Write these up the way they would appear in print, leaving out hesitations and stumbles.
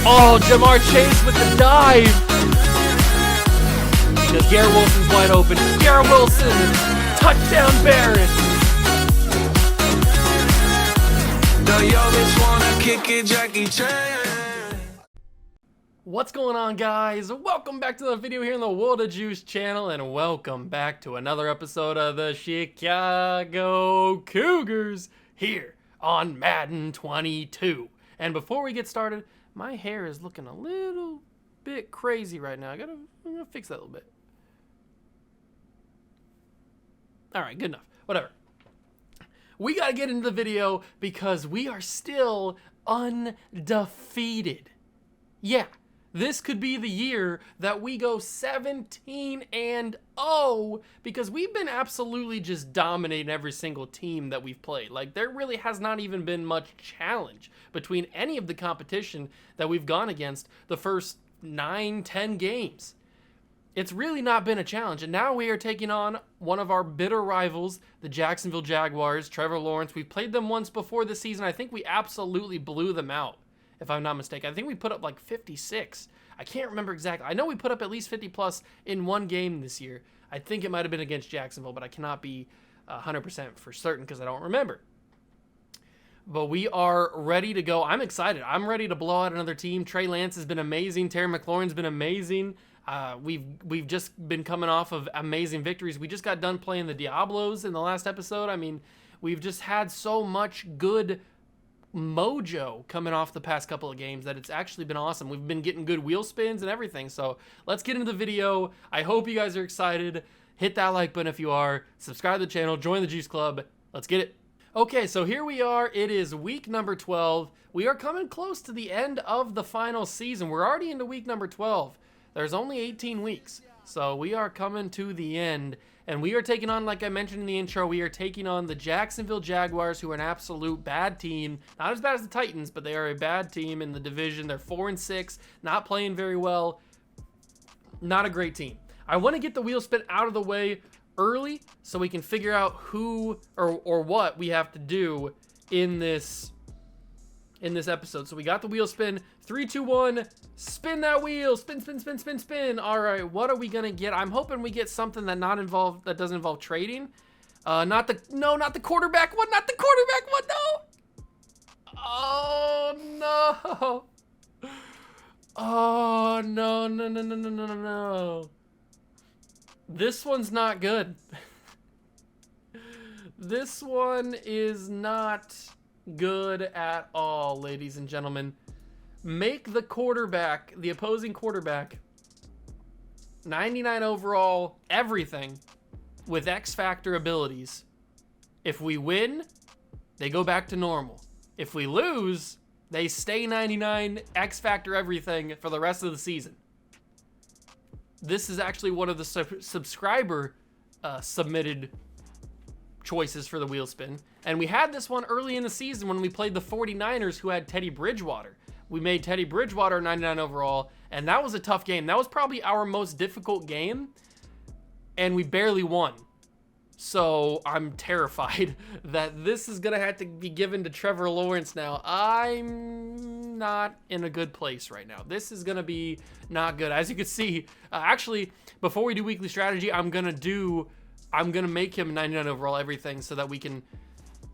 Oh, Jamar Chase with the dive. Because Garrett Wilson's wide open. Garrett Wilson, touchdown Barrett. What's going on, guys? Welcome back to the video here in the World of Juice channel, and welcome back to another episode of the Chicago Cougars here on Madden 22. And before we get started, my hair is looking a little bit crazy right now. I'm gonna fix that a little bit. All right, good enough. Whatever. We gotta get into the video because we are still undefeated. Yeah, this could be the year that we go 17-0 because we've been absolutely just dominating every single team that we've played. Like, there really has not even been much challenge between any of the competition that we've gone against the first 9-10 games. It's really not been a challenge, and now we are taking on one of our bitter rivals, the Jacksonville Jaguars, Trevor Lawrence. We played them once before the season. I think we absolutely blew them out, if I'm not mistaken. I think we put up like 56. I can't remember exactly. I know we put up at least 50 plus in one game this year. I think it might have been against Jacksonville, but I cannot be 100% for certain because I don't remember. But we are ready to go. I'm excited. I'm ready to blow out another team. Trey Lance has been amazing. Terry McLaurin's been amazing. We've just been coming off of amazing victories. We just got done playing the Diablos in the last episode. I mean, we've just had so much good mojo coming off the past couple of games that it's actually been awesome. We've been getting good wheel spins and everything. So let's get into the video. I hope you guys are excited. Hit that like button if you are. Subscribe to the channel. Join the Juice Club. Let's get it. Okay, so here we are. It is week number 12. We are coming close to the end of the final season. We're already into week number 12. There's only 18 weeks, so we are coming to the end, and we are taking on, like I mentioned in the intro, we are taking on the Jacksonville Jaguars, who are an absolute bad team. Not as bad as the Titans, but they are a bad team in the division. They're 4-6, not playing very well. Not a great team. I want to get the wheel spin out of the way early so we can figure out who or what we have to do in this episode. So we got the wheel spin. 3, 2, 1. Spin that wheel. Spin, spin, spin, spin, spin. All right, what are we gonna get? I'm hoping we get something that doesn't involve trading. Not the quarterback one. Not the quarterback one. No. Oh no. Oh no, no, no, no, no, no, no. This one's not good. This one is not good at all, ladies and gentlemen. Make the quarterback, the opposing quarterback, 99 overall, everything, with X Factor abilities. If we win, they go back to normal. If we lose, they stay 99, X Factor everything for the rest of the season. This is actually one of the subscriber submitted choices for the wheel spin. And we had this one early in the season when we played the 49ers, who had Teddy Bridgewater. We made Teddy Bridgewater 99 overall, and that was a tough game. That was probably our most difficult game, and we barely won. So I'm terrified that this is going to have to be given to Trevor Lawrence now. I'm not in a good place right now. This is going to be not good. As you can see, actually, before we do weekly strategy, I'm going to make him 99 overall everything so that we can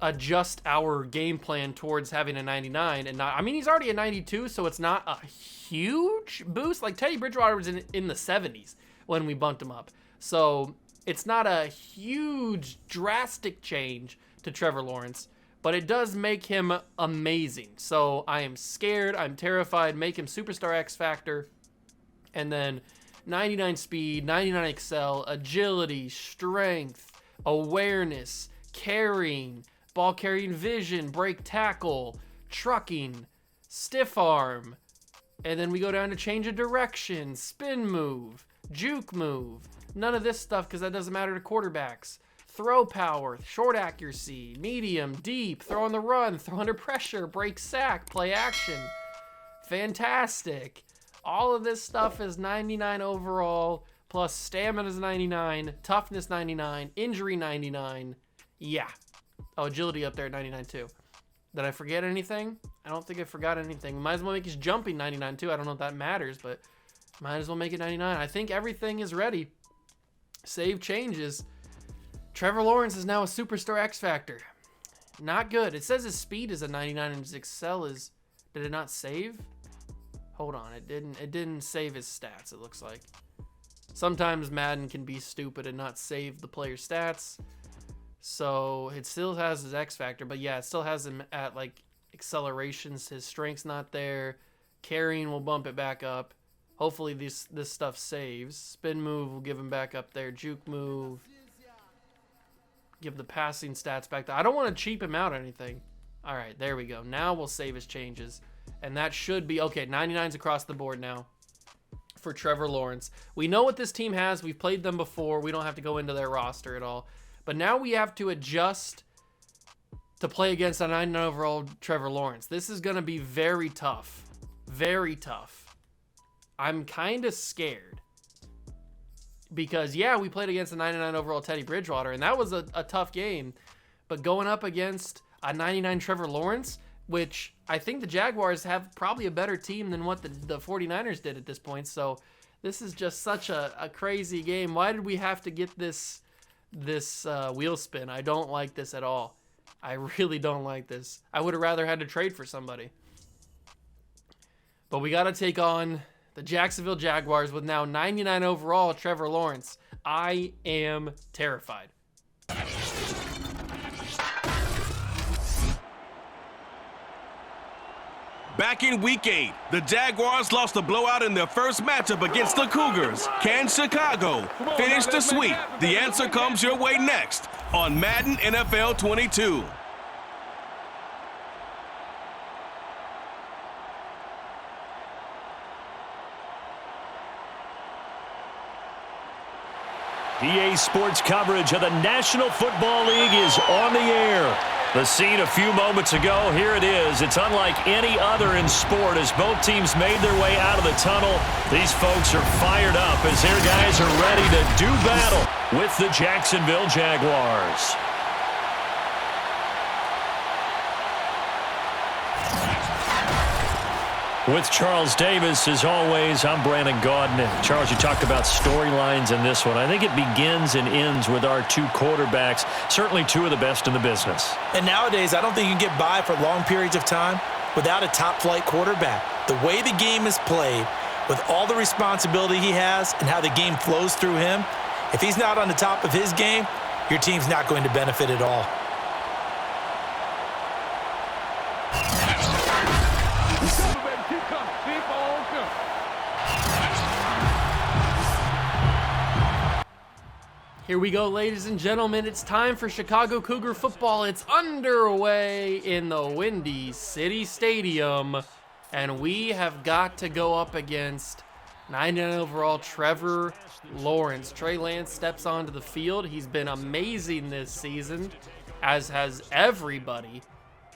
adjust our game plan towards having a 99 and not, I mean, he's already a 92, so it's not a huge boost. Like, Teddy Bridgewater was in the 70s when we bumped him up. So it's not a huge drastic change to Trevor Lawrence, but it does make him amazing. So I am scared. I'm terrified. Make him superstar X Factor. And then 99 speed, 99 excel, agility, strength, awareness, carrying, ball carrying vision, break tackle, trucking, stiff arm. And then we go down to change of direction, spin move, juke move. None of this stuff because that doesn't matter to quarterbacks. Throw power, short accuracy, medium, deep, throw on the run, throw under pressure, break sack, play action. Fantastic. All of this stuff is 99 overall, plus stamina is 99, toughness 99, injury 99. Yeah. Oh, agility up there at 99 too. Did I forget anything? I don't think I forgot anything. Might as well make his jumping 99 too. I don't know if that matters, but might as well make it 99. I think everything is ready. Save changes. Trevor Lawrence is now a superstar X Factor. Not good. It says his speed is a 99 and his excel is... Did it not save? Hold on. It didn't save his stats, it looks like. Sometimes Madden can be stupid and not save the player's stats. So it still has his X Factor, but yeah, it still has him at like accelerations. His strength's not there. Carrying will bump it back up. Hopefully this stuff saves. Spin move will give him back up there. Juke move. Give the passing stats back there. I don't want to cheap him out or anything. All right, there we go. Now we'll save his changes. And that should be, okay, 99's across the board now for Trevor Lawrence. We know what this team has. We've played them before. We don't have to go into their roster at all. But now we have to adjust to play against a 99 overall Trevor Lawrence. This is going to be very tough. Very tough. I'm kind of scared. Because, yeah, we played against a 99 overall Teddy Bridgewater, and that was a tough game. But going up against a 99 Trevor Lawrence, which I think the Jaguars have probably a better team than what the 49ers did at this point. So this is just such a crazy game. Why did we have to get this wheel spin? I don't like this at all. I really don't like this. I would have rather had to trade for somebody. But we got to take on the Jacksonville Jaguars with now 99 overall Trevor Lawrence. I am terrified. Back in Week 8, the Jaguars lost a blowout in their first matchup against the Cougars. Can Chicago finish the sweep? The answer comes your way next on Madden NFL 22. EA Sports coverage of the National Football League is on the air. The scene a few moments ago, here it is. It's unlike any other in sport as both teams made their way out of the tunnel. These folks are fired up as their guys are ready to do battle with the Jacksonville Jaguars. With Charles Davis, as always, I'm Brandon Gaudin. And Charles, you talked about storylines in this one. I think it begins and ends with our two quarterbacks, certainly two of the best in the business. And nowadays, I don't think you can get by for long periods of time without a top-flight quarterback. The way the game is played, with all the responsibility he has and how the game flows through him, if he's not on the top of his game, your team's not going to benefit at all. Here we go, ladies and gentlemen. It's time for Chicago Cougar football. It's underway in the Windy City Stadium. And we have got to go up against 99 overall Trevor Lawrence. Trey Lance steps onto the field. He's been amazing this season, as has everybody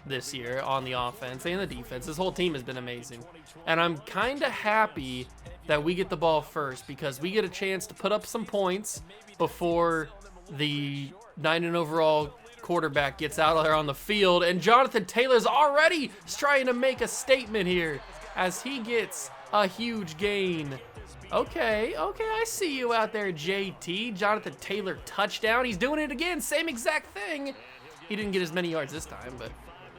this year on the offense and the defense. This whole team has been amazing. And I'm kind of happy that we get the ball first because we get a chance to put up some points before the 99 overall quarterback gets out there on the field. And Jonathan Taylor's already trying to make a statement here as he gets a huge gain. Okay, I see you out there, JT. Jonathan Taylor touchdown. He's doing it again, same exact thing. He didn't get as many yards this time, but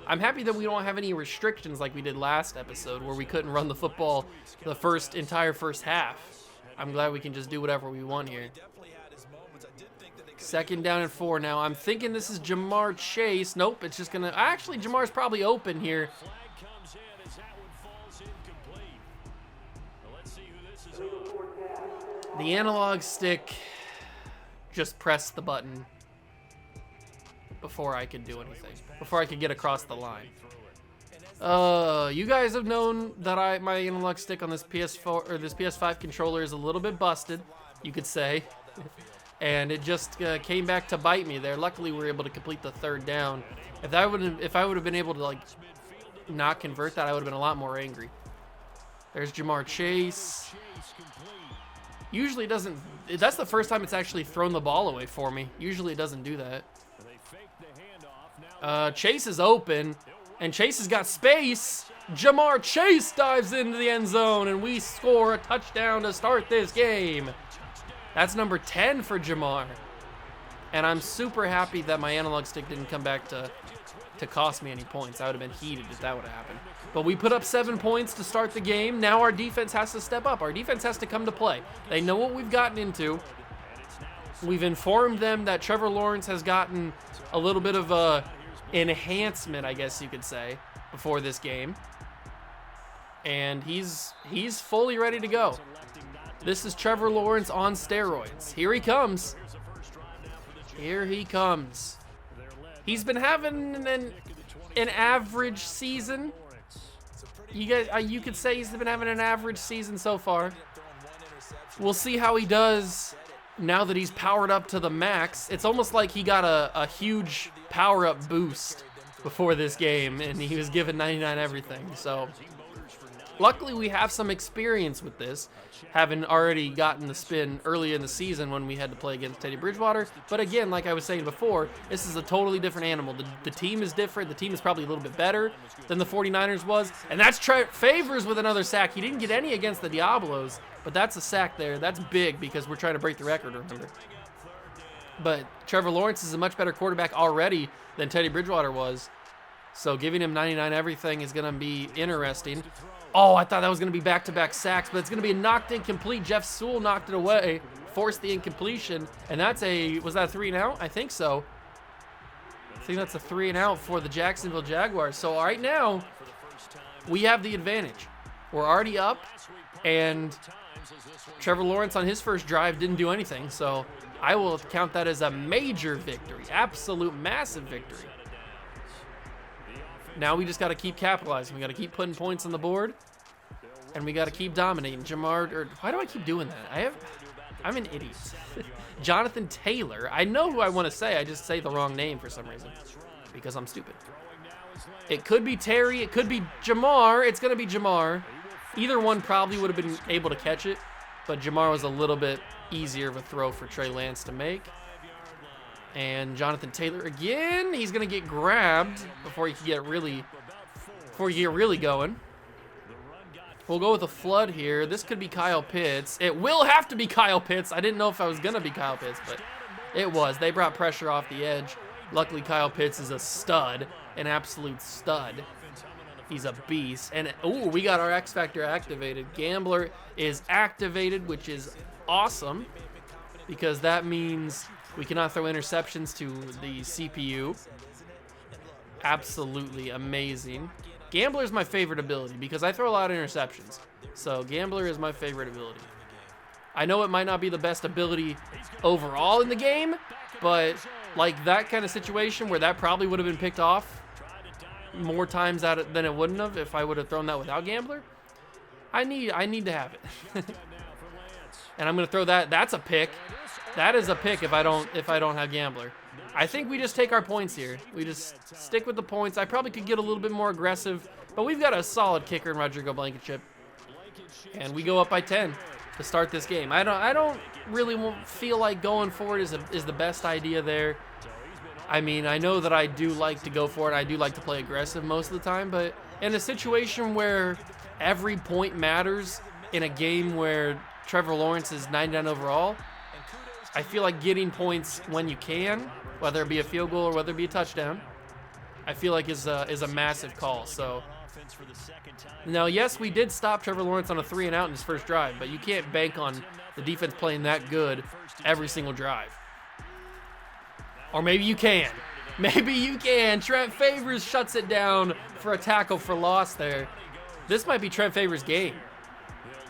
I'm happy that we don't have any restrictions like we did last episode where we couldn't run the football the entire first half. I'm glad we can just do whatever we want here. 2nd down and 4 now. I'm thinking this is Jamar Chase. Nope, it's just going to... Actually, Jamar's probably open here. The analog stick just pressed the button before I could do anything, before I could get across the line. You guys have known that my analog stick on this PS4 or this PS5 controller is a little bit busted, you could say. And it just came back to bite me there. Luckily, we were able to complete the 3rd down. If I would have been able to like not convert that, I would have been a lot more angry. There's Jamar Chase. Usually it doesn't. That's the first time it's actually thrown the ball away for me. Usually it doesn't do that. Chase is open, And Chase has got space. Jamar Chase dives into the end zone, and we score a touchdown to start this game. That's number 10 for Jamar. And I'm super happy that my analog stick didn't come back to cost me any points. I would have been heated if that would have happened. But we put up 7 points to start the game. Now our defense has to step up. Our defense has to come to play. They know what we've gotten into. We've informed them that Trevor Lawrence has gotten a little bit of a enhancement, I guess you could say, before this game. And he's fully ready to go. This is Trevor Lawrence on steroids. Here he comes. Here he comes. He's been having an average season. You could say he's been having an average season so far. We'll see how he does now that he's powered up to the max. It's almost like he got a huge power-up boost before this game, and he was given 99 everything. So luckily we have some experience with this, having already gotten the spin early in the season when we had to play against Teddy Bridgewater. But again, like I was saying before, this is a totally different animal. The team is different. The team is probably a little bit better than the 49ers was. And that's Favors with another sack. He didn't get any against the Diablos, but that's a sack there. That's big because we're trying to break the record, remember. But Trevor Lawrence is a much better quarterback already than Teddy Bridgewater was. So giving him 99 everything is going to be interesting. Oh, I thought that was going to be back-to-back sacks, but it's going to be a knocked incomplete. Jeff Sewell knocked it away, forced the incompletion, and was that a 3-and-out? I think so. I think that's a 3-and-out for the Jacksonville Jaguars. So right now, we have the advantage. We're already up, and Trevor Lawrence on his first drive didn't do anything, so I will count that as a major victory, absolute massive victory. Now we just got to keep capitalizing. We got to keep putting points on the board, and we got to keep dominating. Why do I keep doing that? I'm an idiot. Jonathan Taylor. I know who I want to say. I just say the wrong name for some reason because I'm stupid. It could be Terry. It could be Jamar. It's going to be Jamar. Either one probably would have been able to catch it, but Jamar was a little bit easier of a throw for Trey Lance to make. And Jonathan Taylor again. He's going to get grabbed before he can get really going. We'll go with a flood here. This could be Kyle Pitts. It will have to be Kyle Pitts. I didn't know if I was going to be Kyle Pitts, but it was. They brought pressure off the edge. Luckily, Kyle Pitts is a stud, an absolute stud. He's a beast. And, ooh, we got our X Factor activated. Gambler is activated, which is awesome because that means we cannot throw interceptions to the CPU. Absolutely amazing. Gambler is my favorite ability because I throw a lot of interceptions. So Gambler is my favorite ability. I know it might not be the best ability overall in the game, but like that kind of situation where that probably would have been picked off more times than it wouldn't have if I would have thrown that without Gambler. I need to have it. And I'm going to throw that. That's a pick. That is a pick if I don't have Gambler. I think we just take our points here. We just stick with the points. I probably could get a little bit more aggressive, but we've got a solid kicker in Rodrigo Blankenship. And we go up by 10 to start this game. I don't really feel like going for it is the best idea there. I mean, I know that I do like to go for it. I do like to play aggressive most of the time, but in a situation where every point matters in a game where Trevor Lawrence is 99 overall, I feel like getting points when you can, whether it be a field goal or whether it be a touchdown, I feel like is a massive call. So now, yes, we did stop Trevor Lawrence on a 3-and-out in his first drive, but you can't bank on the defense playing that good every single drive. Or maybe you can. Maybe you can. Trent Favors shuts it down for a tackle for loss there. This might be Trent Favors' game.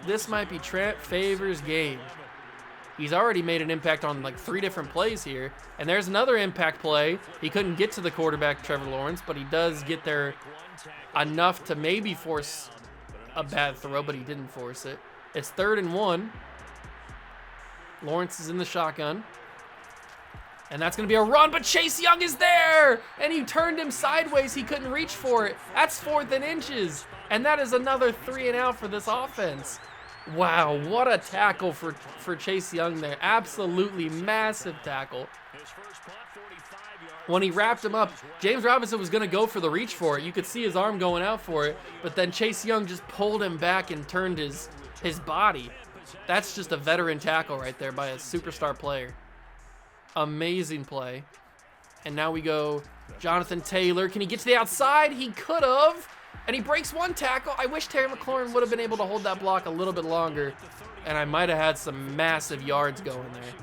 This might be Trent Favors' game. He's already made an impact on like 3 different plays here. And there's another impact play. He couldn't get to the quarterback, Trevor Lawrence, but he does get there enough to maybe force a bad throw, but he didn't force it. It's 3rd and 1. Lawrence is in the shotgun. And that's going to be a run, but Chase Young is there! And he turned him sideways. He couldn't reach for it. That's 4th and inches. And that is another 3-and-out for this offense. Wow, what a tackle for Chase Young there. Absolutely massive tackle. when he wrapped him up, James Robinson was going to go for the reach for it. You could see his arm going out for it, but then Chase Young just pulled him back and turned his body. That's just a veteran tackle right there by a superstar player. Amazing play. And now we go Jonathan Taylor. Can he get to the outside? He could have. And he breaks one tackle. I wish Terry McLaurin would have been able to hold that block a little bit longer, and I might have had some massive yards going there.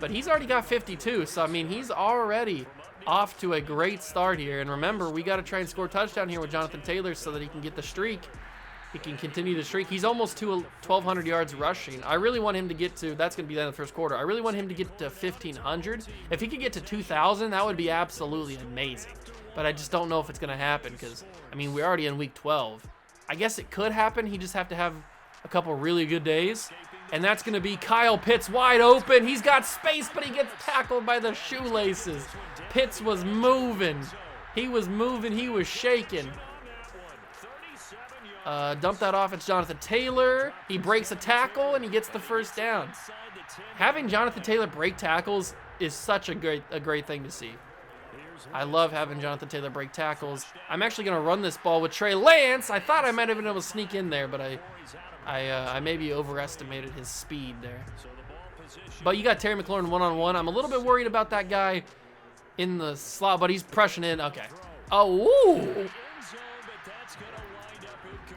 But he's already got 52, so, I mean, he's already off to a great start here. And remember, we got to try and score a touchdown here with Jonathan Taylor so that he can get the streak. He can continue the streak. He's almost to 1,200 yards rushing. I really want him to get to, that's going to be the end of the first quarter. I really want him to get to 1,500. If he could get to 2,000, that would be absolutely amazing. But I just don't know if it's going to happen because, I mean, we're already in week 12. I guess it could happen. He just have to have a couple really good days. And that's going to be Kyle Pitts wide open. He's got space, but he gets tackled by the shoelaces. Pitts was moving. He was moving. He was shaking. Dump that off. It's Jonathan Taylor. He breaks a tackle, and he gets the first down. Having Jonathan Taylor break tackles is such a great thing to see. I love having Jonathan Taylor break tackles. I'm actually going to run this ball with Trey Lance. I thought I might have been able to sneak in there, but I maybe overestimated his speed there. But you got Terry McLaurin one-on-one. I'm a little bit worried about that guy in the slot, but he's pressing in. Okay. Oh, ooh.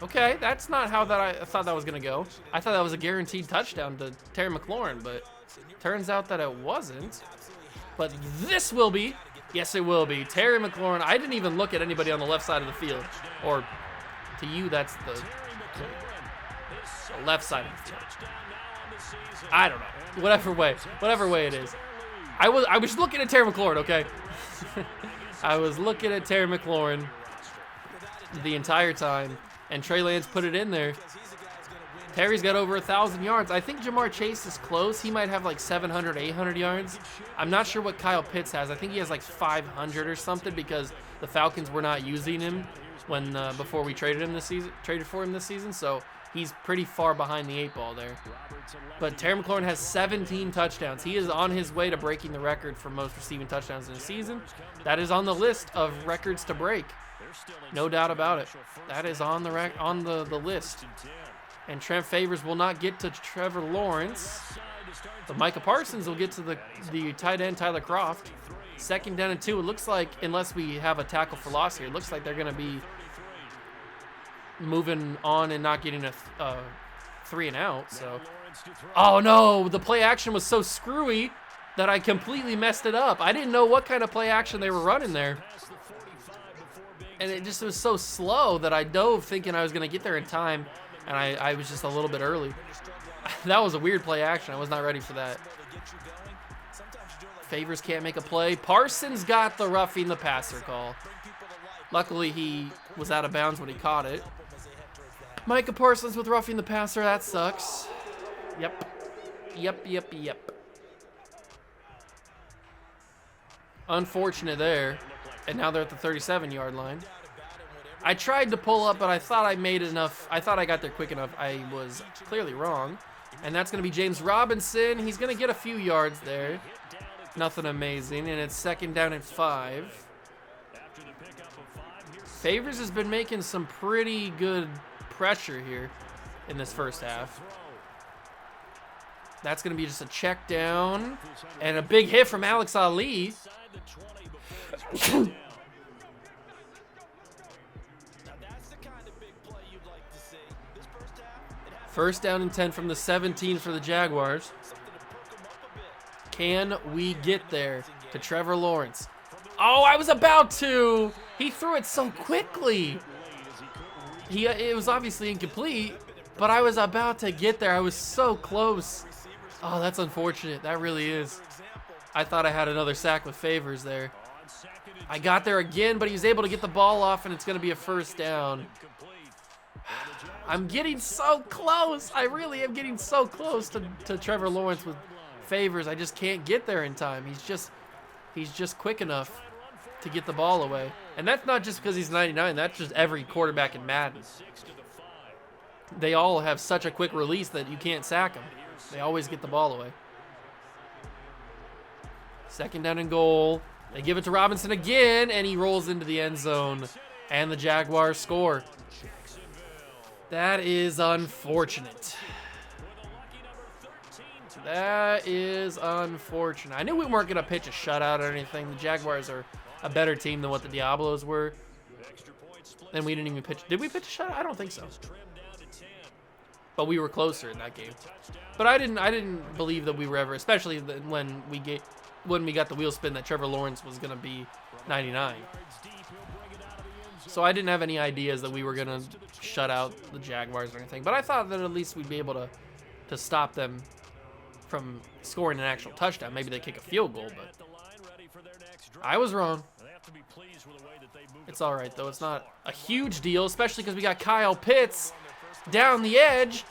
Okay, that's not how I thought that was going to go. I thought that was a guaranteed touchdown to Terry McLaurin, but turns out that it wasn't. But this will be. Yes, it will be. Terry McLaurin. I didn't even look at anybody on the left side of the field. Or to you, that's the left side of the field. I don't know. Whatever way it is. I was looking at Terry McLaurin, okay? I was looking at Terry McLaurin the entire time, and Trey Lance put it in there. Terry's got over 1,000 yards. I think Jamar Chase is close. He might have like 700, 800 yards. I'm not sure what Kyle Pitts has. I think he has like 500 or something because the Falcons were not using him when before we traded for him this season. So he's pretty far behind the 8 ball there. But Terry McLaurin has 17 touchdowns. He is on his way to breaking the record for most receiving touchdowns in a season. That is on the list of records to break. No doubt about it. That is on the list. And Trent Favors will not get to Trevor Lawrence. But Micah Parsons will get to the tight end, Tyler Kroft. 2nd down and 2. It looks like, unless we have a tackle for loss here, it looks like they're going to be moving on and not getting a 3 and out. So, oh no, the play action was so screwy that I completely messed it up. I didn't know what kind of play action they were running there. And it just was so slow that I dove thinking I was going to get there in time. And I was just a little bit early. That was a weird play action. I was not ready for that. Favors can't make a play. Parsons got the roughing the passer call. Luckily, he was out of bounds when he caught it. Micah Parsons with roughing the passer. That sucks. Yep. Unfortunate there. And now they're at the 37-yard line. I tried to pull up, but I thought I made enough. I thought I got there quick enough. I was clearly wrong. And that's going to be James Robinson. He's going to get a few yards there. Nothing amazing. And it's 2nd down and 5. Favors has been making some pretty good pressure here in this first half. That's going to be just a check down. And a big hit from Alex Ali. First down and 10 from the 17 for the Jaguars. Can we get there to Trevor Lawrence? Oh, I was about to. He threw it so quickly. It was obviously incomplete, but I was about to get there. I was so close. Oh, that's unfortunate. That really is. I thought I had another sack with Favors there. I got there again, but he was able to get the ball off, and it's going to be a first down. I'm getting so close. I really am getting so close to Trevor Lawrence with Favors. I just can't get there in time. He's just quick enough to get the ball away. And that's not just because he's 99. That's just every quarterback in Madden. They all have such a quick release that you can't sack them. They always get the ball away. 2nd down and goal. They give it to Robinson again, and he rolls into the end zone, and the Jaguars score. That is unfortunate. That is unfortunate. I knew we weren't going to pitch a shutout or anything. The Jaguars are a better team than what the Diablos were. And we didn't even pitch. Did we pitch a shutout? I don't think so. But we were closer in that game. But I didn't believe that we were ever, especially when we got the wheel spin, that Trevor Lawrence was going to be 99. So I didn't have any ideas that we were going to shut out the Jaguars or anything. But I thought that at least we'd be able to stop them from scoring an actual touchdown. Maybe they kick a field goal, but I was wrong. It's all right, though. It's not a huge deal, especially because we got Kyle Pitts down the edge.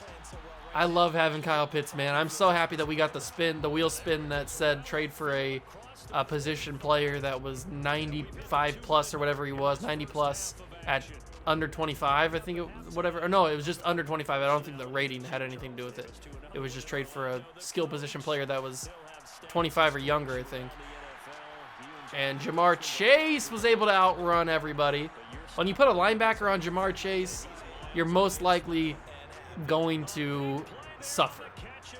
I love having Kyle Pitts, man. I'm so happy that we got the wheel spin that said trade for a position player that was 95 plus or whatever he was, 90 plus at under 25, I think whatever. Or no, it was just under 25. I don't think the rating had anything to do with it. It was just trade for a skill position player that was 25 or younger, I think. And Jamar Chase was able to outrun everybody. When you put a linebacker on Jamar Chase, you're most likely going to suffer.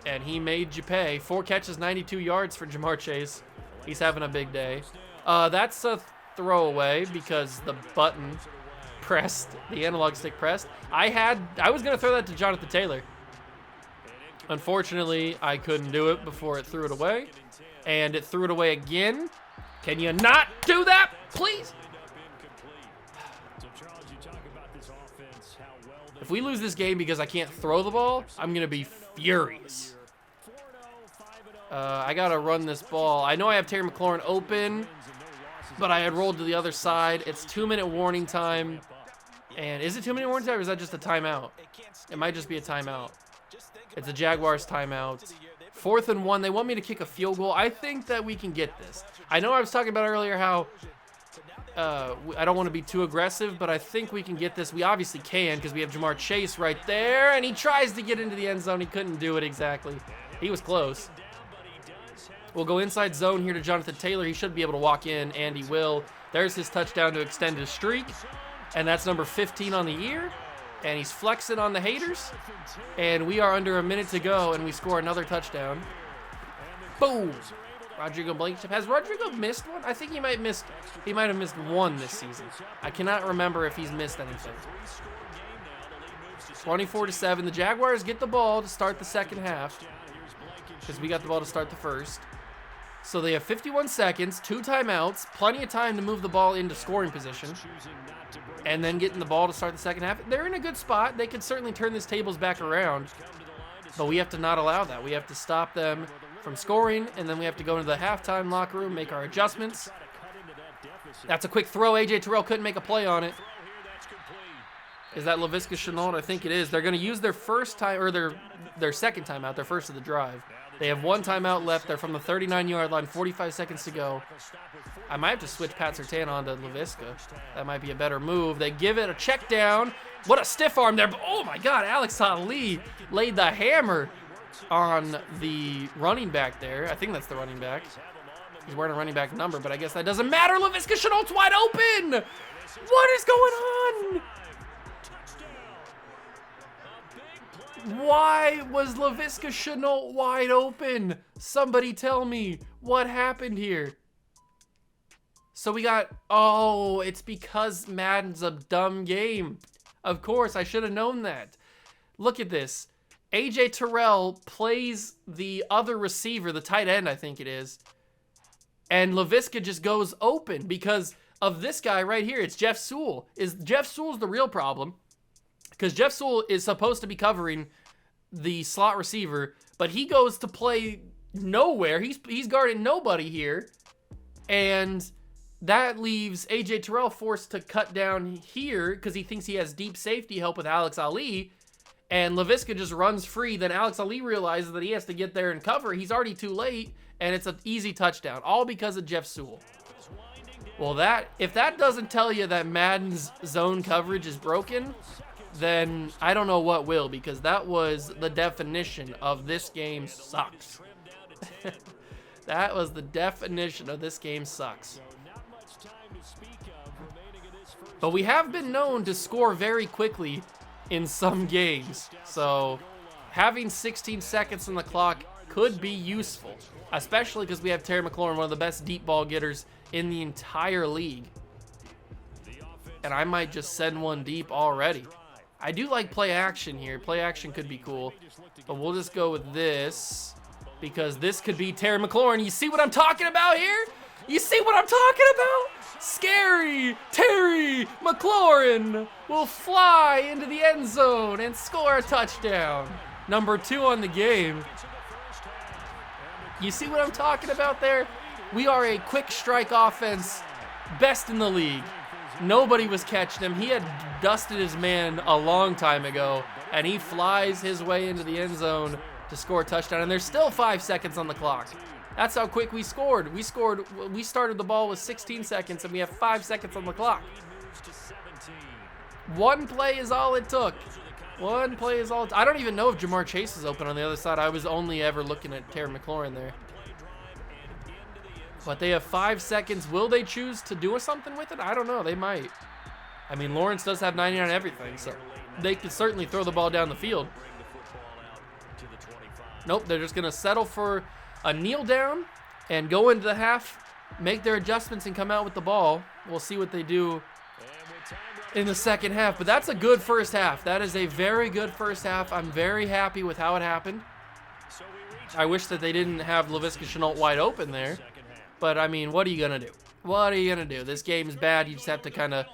And he made you pay. 4 catches, 92 yards for Jamar Chase. He's having a big day. That's a throwaway because the button pressed, the analog stick pressed. I was going to throw that to Jonathan Taylor. Unfortunately, I couldn't do it before it threw it away. And it threw it away again. Can you not do that, please? If we lose this game because I can't throw the ball, I'm going to be furious. I got to run this ball. I know I have Terry McLaurin open, but I had rolled to the other side. It's 2-minute warning time. And is it 2-minute warning time or is that just a timeout? It might just be a timeout. It's a Jaguars timeout. 4th and 1. They want me to kick a field goal. I think that we can get this. I know I was talking about earlier how I don't want to be too aggressive, but I think we can get this. We obviously can because we have Jamar Chase right there, and he tries to get into the end zone. He couldn't do it exactly. He was close. We'll go inside zone here to Jonathan Taylor. He should be able to walk in, and he will. There's his touchdown to extend his streak, and that's number 15 on the year. And he's flexing on the haters. And we are under a minute to go, and we score another touchdown. Boom. Rodrigo Blankenship. Has Rodrigo missed one? I think he might have missed one this season. I cannot remember if he's missed anything. 24-7. The Jaguars get the ball to start the second half because we got the ball to start the first. So they have 51 seconds, 2 timeouts, plenty of time to move the ball into scoring position, and then getting the ball to start the second half. They're in a good spot. They could certainly turn this tables back around, but we have to not allow that. We have to stop them from scoring, and then we have to go into the halftime locker room, make our adjustments. That's a quick throw. A.J. Terrell couldn't make a play on it. Is that Laviska Shenault? I think it is. They're going to use their first time, or their second timeout, their first of the drive. They have 1 timeout left. They're from the 39-yard line, 45 seconds to go. I might have to switch Pat Surtain on to Laviska. That might be a better move. They give it a check down. What a stiff arm there. Oh, my God. Alex Ali laid the hammer on the running back there. I think that's the running back. He's wearing a running back number, but I guess that doesn't matter. Laviska Shenault's wide open. What is going on? Why was Laviska Shenault wide open? Somebody tell me what happened here. So we got, oh, it's because Madden's a dumb game. Of course, I should have known that. Look at this. A.J. Terrell plays the other receiver, the tight end, I think it is. And Laviska just goes open because of this guy right here. It's Jeff Sewell. Jeff Sewell's the real problem. Because Jeff Sewell is supposed to be covering the slot receiver, but he goes to play nowhere. He's guarding nobody here. And that leaves A.J. Terrell forced to cut down here because he thinks he has deep safety help with Alex Ali. And Laviska just runs free. Then Alex Ali realizes that he has to get there and cover. He's already too late, and it's an easy touchdown, all because of Jeff Sewell. Well, if that doesn't tell you that Madden's zone coverage is broken, then I don't know what will, because that was the definition of this game sucks. That was the definition of this game sucks. But we have been known to score very quickly in some games. So having 16 seconds on the clock could be useful, especially because we have Terry McLaurin, one of the best deep ball getters in the entire league. And I might just send one deep already. I do like play action here. Play action could be cool. But we'll just go with this, because this could be Terry McLaurin. You see what I'm talking about here? You see what I'm talking about? Scary Terry McLaurin will fly into the end zone and score a touchdown. Number 2 on the game. You see what I'm talking about there? We are a quick strike offense, best in the league. Nobody was catching him. He had dusted his man a long time ago, and he flies his way into the end zone to score a touchdown. And there's still 5 seconds on the clock. That's how quick we scored. We started the ball with 16 seconds, and we have 5 seconds on the clock. One play is all it took. One play is all. I don't even know if Jamar Chase is open on the other side. I was only ever looking at Terry McLaurin there. But they have 5 seconds. Will they choose to do something with it? I don't know. They might. I mean, Lawrence does have 99 on everything, so they could certainly throw the ball down the field. Nope, they're just going to settle for a kneel down and go into the half, make their adjustments, and come out with the ball. We'll see what they do in the second half. But that's a good first half. That is a very good first half. I'm very happy with how it happened. I wish that they didn't have Laviska Shenault wide open there. But, I mean, what are you going to do? What are you going to do? This game's bad. You just have to kind of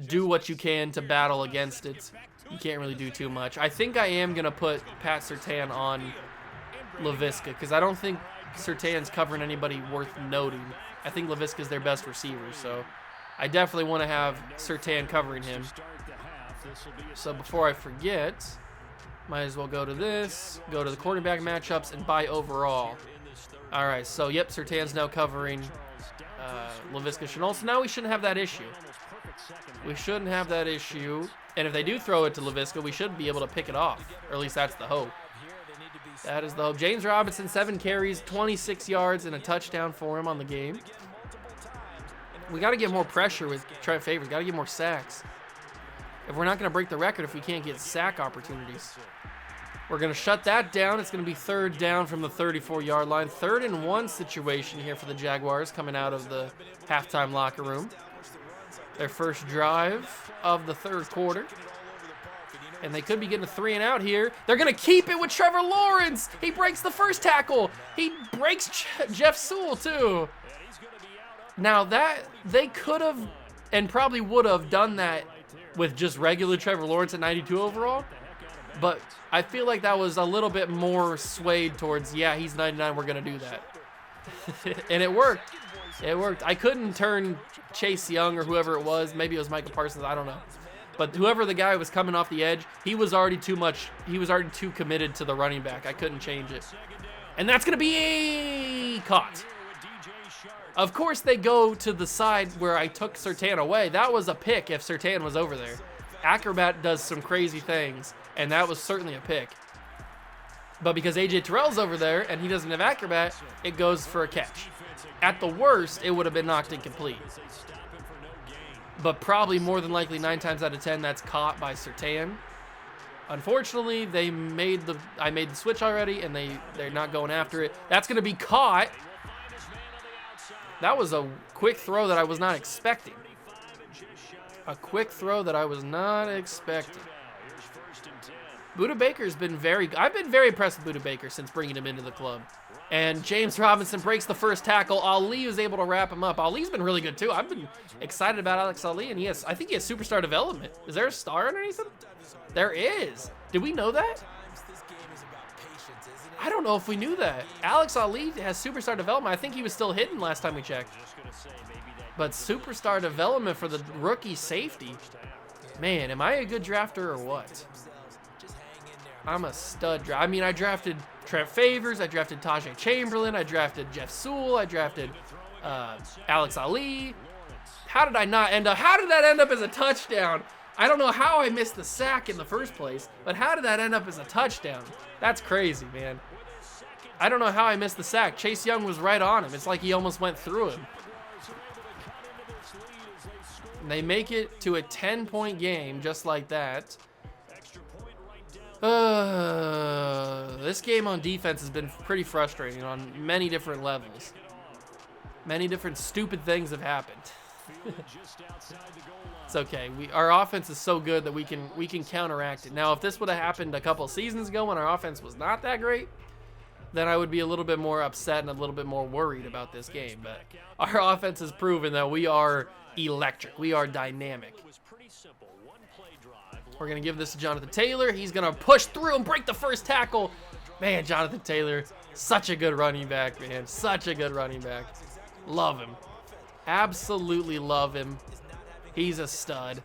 do what you can to battle against it. You can't really do too much. I think I am going to put Pat Surtain on Laviska, because I don't think Surtain's covering anybody worth noting. I think Laviska's their best receiver, so I definitely want to have Surtain covering him. So before I forget, might as well go to this, go to the quarterback matchups, and buy overall. All right, so yep, Surtain's now covering Laviska Shenault, so now we shouldn't have that issue. We shouldn't have that issue, and if they do throw it to Laviska, we should be able to pick it off, or at least that's the hope. That is the hope. James Robinson, 7 carries, 26 yards, and a touchdown for him on the game. We got to get more pressure with Trent Favors. Got to get more sacks. If we're not going to break the record if we can't get sack opportunities. We're going to shut that down. It's going to be 3rd down from the 34-yard line. 3rd and 1 situation here for the Jaguars coming out of the halftime locker room. Their first drive of the 3rd quarter. And they could be getting a 3 and out here. They're going to keep it with Trevor Lawrence. He breaks the first tackle. He breaks Jeff Sewell, too. Now, that they could have and probably would have done that with just regular Trevor Lawrence at 92 overall. But I feel like that was a little bit more swayed towards, yeah, he's 99, we're going to do that. And it worked. It worked. I couldn't turn Chase Young or whoever it was. Maybe it was Michael Parsons. I don't know. But whoever the guy was coming off the edge, he was already too committed to the running back. I couldn't change it. And that's going to be caught. Of course, they go to the side where I took Surtain away. That was a pick if Surtain was over there. Acrobat does some crazy things, and that was certainly a pick. But because A.J. Terrell's over there and he doesn't have Acrobat, it goes for a catch. At the worst, it would have been knocked incomplete. But probably more than likely 9 times out of 10, that's caught by Surtain. Unfortunately, I made the switch already, and they're not going after it. That's going to be caught. That was a quick throw that I was not expecting. A quick throw that I was not expecting. Budda Baker's been I've been very impressed with Budda Baker since bringing him into the club. And James Robinson breaks the first tackle. Ali was able to wrap him up. Ali's been really good too. I've been excited about Alex Ali, and I think he has superstar development. Is there a star underneath him? There is. Did we know that? I don't know if we knew that. Alex Ali has superstar development. I think he was still hidden last time we checked. But superstar development for the rookie safety. Man, am I a good drafter or what? I'm a stud I mean, I drafted Trent Favors. I drafted Tajay Chamberlain. I drafted Jeff Sewell. I drafted Alex Ali. How did I not end up? How did that end up as a touchdown? I don't know how I missed the sack in the first place, but how did that end up as a touchdown? That's crazy, man. I don't know how I missed the sack. Chase Young was right on him. It's like he almost went through him. They make it to a 10-point game just like that. This game on defense has been pretty frustrating on many different levels. Many different stupid things have happened. It's okay. Our offense is so good that we can counteract it. Now, if this would have happened a couple seasons ago when our offense was not that great, then I would be a little bit more upset and a little bit more worried about this game. But our offense has proven that we are electric. We are dynamic. We're going to give this to Jonathan Taylor. He's going to push through and break the first tackle. Man, Jonathan Taylor, such a good running back, man. Such a good running back. Love him. Absolutely love him. He's a stud.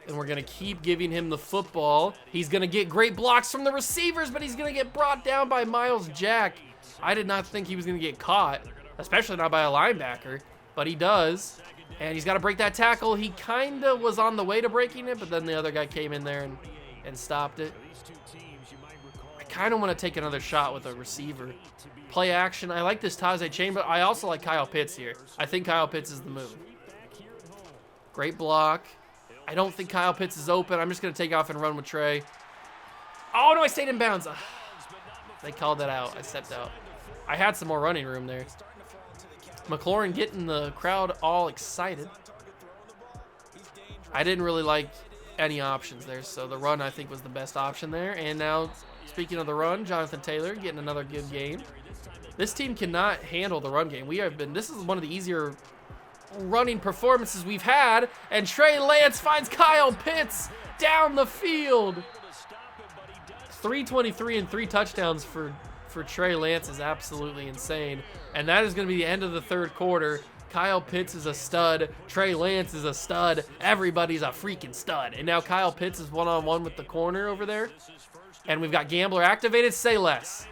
And we're going to keep giving him the football. He's going to get great blocks from the receivers, but he's going to get brought down by Miles Jack. I did not think he was going to get caught, especially not by a linebacker, but he does. And he's got to break that tackle. He kind of was on the way to breaking it, but then the other guy came in there and stopped it. I kind of want to take another shot with a receiver. Play action. I like this Tajay chain, but I also like Kyle Pitts here. I think Kyle Pitts is the move. Great block. I don't think Kyle Pitts is open. I'm just going to take off and run with Trey. Oh, no, I stayed in bounds. They called that out. I stepped out. I had some more running room there. McLaurin getting the crowd all excited. I didn't really like any options there, so the run, I think, was the best option there. And now, speaking of the run, Jonathan Taylor getting another good game. This team cannot handle the run game. This is one of the easier running performances we've had, and Trey Lance finds Kyle Pitts down the field. 323 and 3 touchdowns for Trey Lance is absolutely insane, and that is going to be the end of the third quarter. Kyle Pitts is a stud. Trey Lance is a stud. Everybody's a freaking stud. And now Kyle Pitts is one-on-one with the corner over there, and we've got Gambler activated. Say less.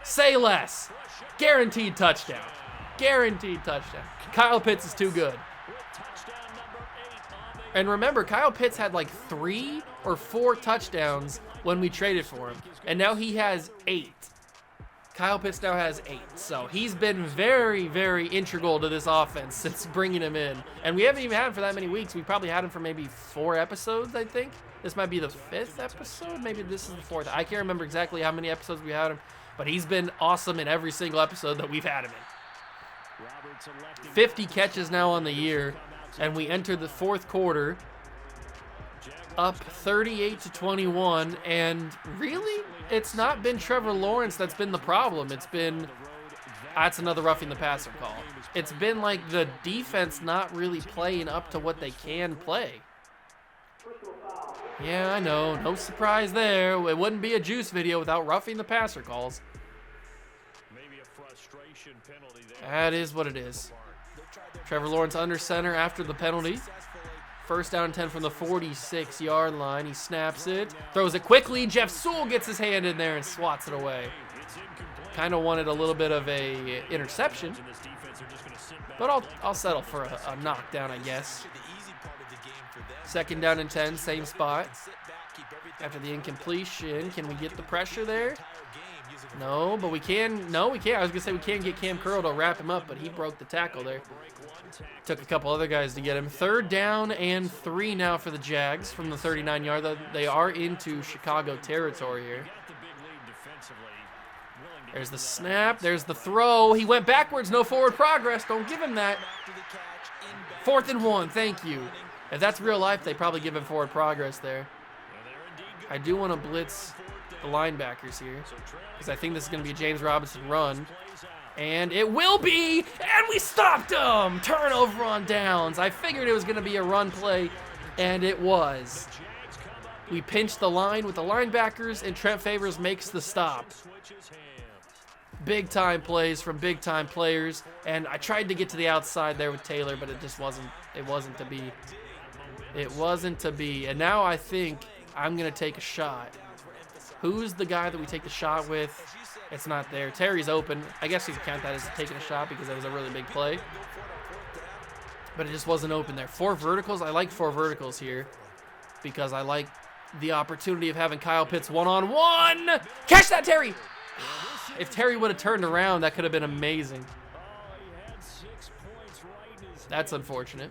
Say less. Guaranteed touchdown. Guaranteed touchdown. Kyle Pitts is too good. And remember, Kyle Pitts had like 3 or 4 touchdowns when we traded for him. And now he has 8. Kyle Pitts now has 8. So he's been very, very integral to this offense since bringing him in. And we haven't even had him for that many weeks. We probably had him for maybe 4 episodes, I think. This might be the 5th episode. Maybe this is the 4th. I can't remember exactly how many episodes we had him. But he's been awesome in every single episode that we've had him in. 50 catches now on the year, and we enter the fourth quarter up 38-21, and really, it's not been Trevor Lawrence that's been the problem. It's been, that's another roughing the passer call. It's been like the defense not really playing up to what they can play. Yeah, I know, no surprise there. It wouldn't be a juice video without roughing the passer calls. That is what it is. Trevor Lawrence under center after the penalty. First down and 10 from the 46-yard line. He snaps it, throws it quickly. Jeff Sewell gets his hand in there and swats it away. Kind of wanted a little bit of a interception, but I'll settle for a knockdown, I guess. Second down and 10, same spot. After the incompletion, can we get the pressure there? No, but we can. No, we can't. I was going to say we can get Cam Curl to wrap him up, but he broke the tackle there. Took a couple other guys to get him. Third down and 3 now for the Jags from the 39-yard. They are into Chicago territory here. There's the snap. There's the throw. He went backwards. No forward progress. Don't give him that. 4th and 1. Thank you. If that's real life, they probably give him forward progress there. I do want to blitz the linebackers here because I think this is going to be a James Robinson run. And it will be, and we stopped him. Turnover on downs. I figured it was going to be a run play, and it was. We pinched the line with the linebackers, and Trent Favors makes the stop. Big-time plays from big-time players, and I tried to get to the outside there with Taylor, but it just wasn't to be. It wasn't to be, and now I think I'm going to take a shot. Who's the guy that we take the shot with? It's not there. Terry's open. I guess you can count that as taking a shot because that was a really big play. But it just wasn't open there. 4 verticals. I like 4 verticals here because I like the opportunity of having Kyle Pitts one-on-one. Catch that, Terry! If Terry would have turned around, that could have been amazing. That's unfortunate.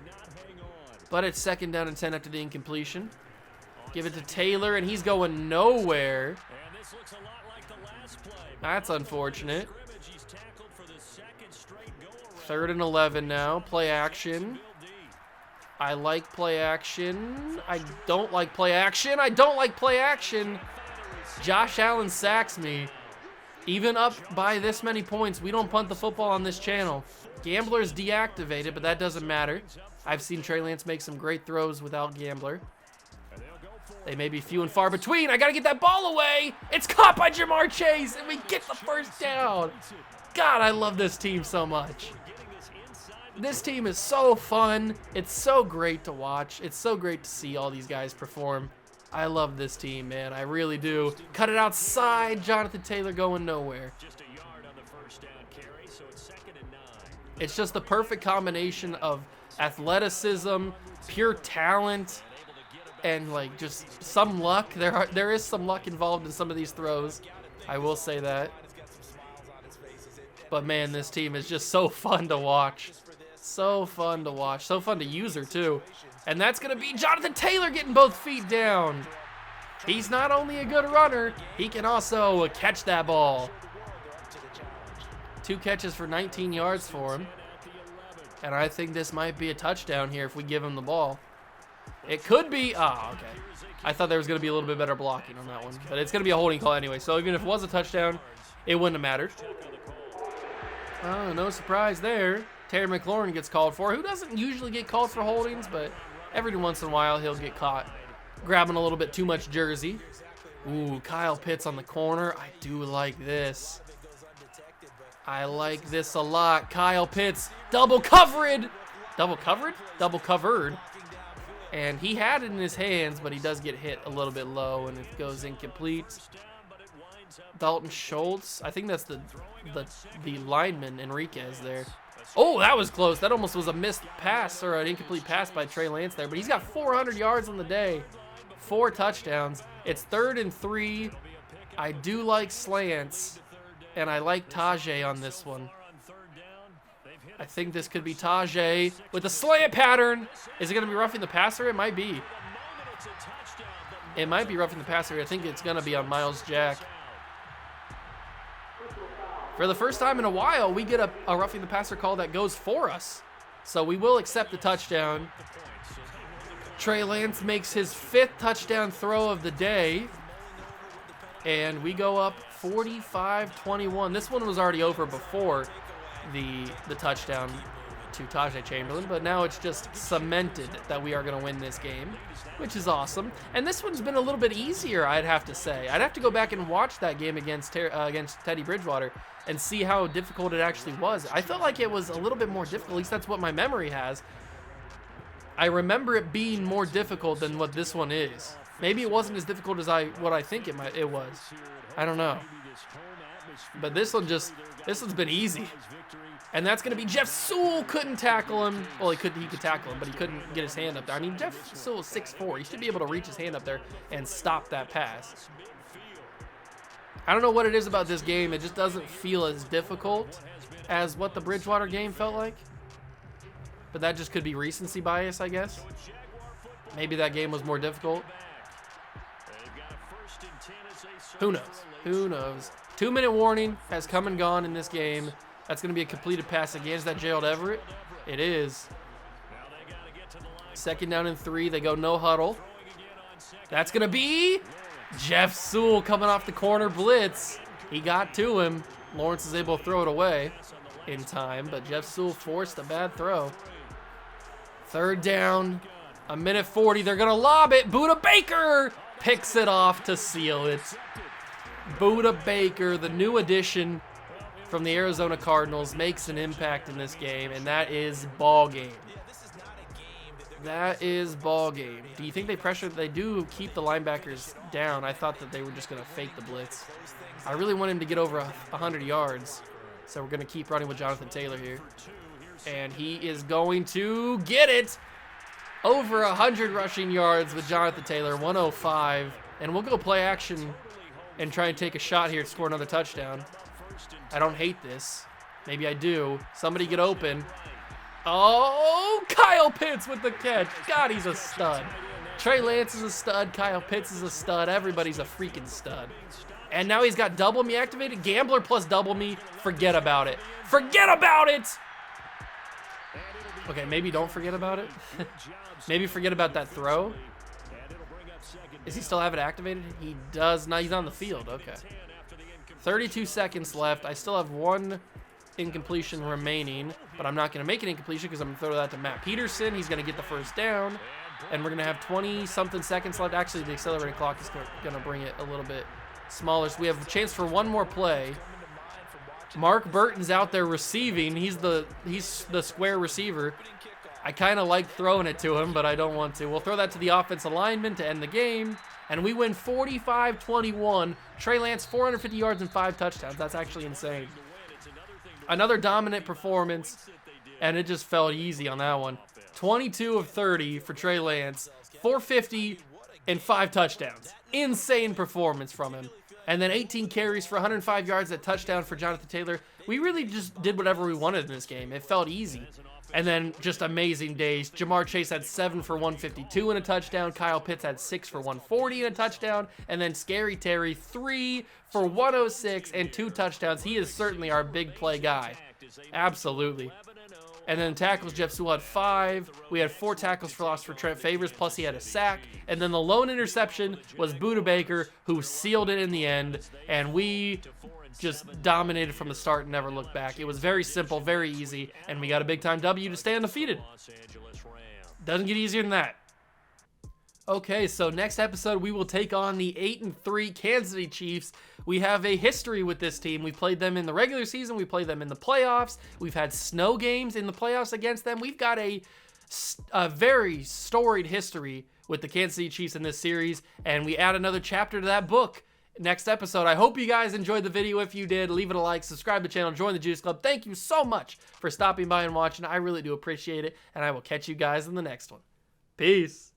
But it's 2nd down and 10 after the incompletion. Give it to Taylor, and he's going nowhere. That's unfortunate. 3rd and 11 now. Play action. I like play action. I don't like play action. I don't like play action. Josh Allen sacks me. Even up by this many points, we don't punt the football on this channel. Gambler's deactivated, but that doesn't matter. I've seen Trey Lance make some great throws without Gambler. They may be few and far between. I got to get that ball away. It's caught by Jamar Chase, and we get the 1st down. God, I love this team so much. This team is so fun. It's so great to watch. It's so great to see all these guys perform. I love this team, man. I really do. Cut it outside. Jonathan Taylor going nowhere. It's just the perfect combination of athleticism, pure talent, and like just some luck. There is some luck involved in some of these throws. I will say that. But man, this team is just so fun to watch. So fun to watch. So fun to use her too. And that's going to be Jonathan Taylor getting both feet down. He's not only a good runner, he can also catch that ball. 2 catches for 19 yards for him. And I think this might be a touchdown here if we give him the ball. It could be. Oh, okay. I thought there was going to be a little bit better blocking on that one. But it's going to be a holding call anyway. So even if it was a touchdown, it wouldn't have mattered. Oh, no surprise there. Terry McLaurin gets called for, who doesn't usually get called for holdings, but every once in a while he'll get caught grabbing a little bit too much jersey. Ooh, Kyle Pitts on the corner. I do like this. I like this a lot. Kyle Pitts, double covered. Double covered? Double covered. And he had it in his hands, but he does get hit a little bit low, and it goes incomplete. Dalton Schultz. I think that's the lineman, Enriquez, there. Oh, that was close. That almost was a missed pass or an incomplete pass by Trey Lance there. But he's got 400 yards on the day. 4 touchdowns. It's 3rd and 3. I do like slants, and I like Tajay on this one. I think this could be Tajay with a slant pattern. Is it going to be roughing the passer? It might be. It might be roughing the passer. I think it's going to be on Miles Jack. For the first time in a while, we get a roughing the passer call that goes for us. So we will accept the touchdown. Trey Lance makes his 5th touchdown throw of the day. And we go up 45-21. This one was already over before the touchdown to Tajay Chamberlain, but now it's just cemented that we are going to win this game, which is awesome. And this one's been a little bit easier, I'd have to say. I'd have to go back and watch that game against Teddy Bridgewater and see how difficult it actually was. I felt like it was a little bit more difficult, at least that's what my memory has. I remember it being more difficult than what this one is. Maybe it wasn't as difficult as what I think it was. I don't know. But this one's been easy. And that's going to be Jeff Sewell. Couldn't tackle him. Well, he could tackle him, but he couldn't get his hand up there. I mean, Jeff Sewell is 6'4". He should be able to reach his hand up there and stop that pass. I don't know what it is about this game. It just doesn't feel as difficult as what the Bridgewater game felt like. But that just could be recency bias, I guess. Maybe that game was more difficult. Who knows? Who knows? 2-minute warning has come and gone in this game. That's going to be a completed pass again. Is that Gerald Everett? It is. 2nd down and 3. They go no huddle. That's going to be Jeff Sewell coming off the corner blitz. He got to him. Lawrence is able to throw it away in time, but Jeff Sewell forced a bad throw. 3rd down, 1:40. They're going to lob it. Buda Baker picks it off to seal it. Buda Baker, the new addition from the Arizona Cardinals, makes an impact in this game, and that is ball game. That is ball game. Do you think they pressure? They do keep the linebackers down. I thought that they were just going to fake the blitz. I really want him to get over 100 yards, so we're going to keep running with Jonathan Taylor here. And he is going to get it. Over 100 rushing yards with Jonathan Taylor, 105. And we'll go play action and try and take a shot here to score another touchdown. I don't hate this. Maybe I do. Somebody get open. Oh, Kyle Pitts with the catch. God, he's a stud. Trey Lance is a stud. Kyle Pitts is a stud. Everybody's a freaking stud. And now he's got double me activated. Gambler plus double me. Forget about it. Forget about it! Okay, maybe don't forget about it. Maybe forget about that throw. Does he still have it activated? He does. Now he's on the field. Okay. 32 seconds left. I still have one incompletion remaining, but I'm not going to make an incompletion because I'm going to throw that to Matt Peterson. He's going to get the first down, and we're going to have 20-something seconds left. Actually, the accelerated clock is going to bring it a little bit smaller, so we have a chance for one more play. Mark Burton's out there receiving. He's the square receiver. I kind of like throwing it to him, but I don't want to. We'll throw that to the offensive lineman to end the game, and we win 45-21. Trey Lance, 450 yards and 5 touchdowns. That's actually insane. Another dominant performance, and it just felt easy on that one. 22 of 30 for Trey Lance, 450 and 5 touchdowns. Insane performance from him. And then 18 carries for 105 yards, that touchdown for Jonathan Taylor. We really just did whatever we wanted in this game. It felt easy. And then just amazing days. Jamar Chase had 7 for 152 and a touchdown. Kyle Pitts had 6 for 140 and a touchdown. And then Scary Terry, 3 for 106 and 2 touchdowns. He is certainly our big play guy. Absolutely. And then tackles, Jeff Sewell had 5. We had 4 tackles for loss for Trent Favors, plus he had a sack. And then the lone interception was Budda Baker, who sealed it in the end. And we just dominated from the start and never looked back. It was very simple, very easy, and we got a big-time W to stay undefeated. Doesn't get easier than that. Okay, so next episode, we will take on the 8-3 Kansas City Chiefs. We have a history with this team. We played them in the regular season. We played them in the playoffs. We've had snow games in the playoffs against them. We've got a very storied history with the Kansas City Chiefs in this series, and we add another chapter to that book next episode. I hope you guys enjoyed the video. If you did, leave it a like, subscribe to the channel, join the Juice Club. Thank you so much for stopping by and watching. I really do appreciate it, and I will catch you guys in the next one. Peace.